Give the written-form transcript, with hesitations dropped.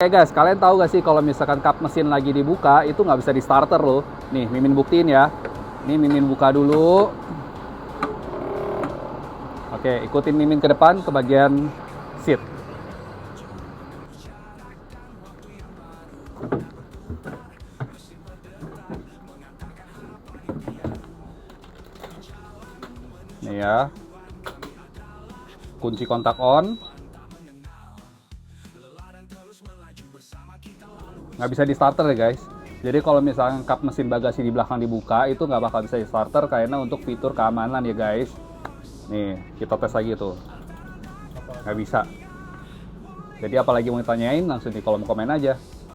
Oke guys, kalian tahu gak sih kalau misalkan kap mesin lagi dibuka itu nggak bisa di starter loh. Nih, Mimin buktiin ya. Ini Mimin buka dulu. Oke, ikutin Mimin ke depan ke bagian seat. Nih ya. Kunci kontak on. Nggak bisa di starter ya guys. Jadi kalau misalnya kap mesin bagasi di belakang dibuka itu nggak bakal bisa di starter karena untuk fitur keamanan ya guys. Nih kita tes lagi tuh, nggak bisa. Jadi apalagi mau ditanyain langsung di kolom komen aja.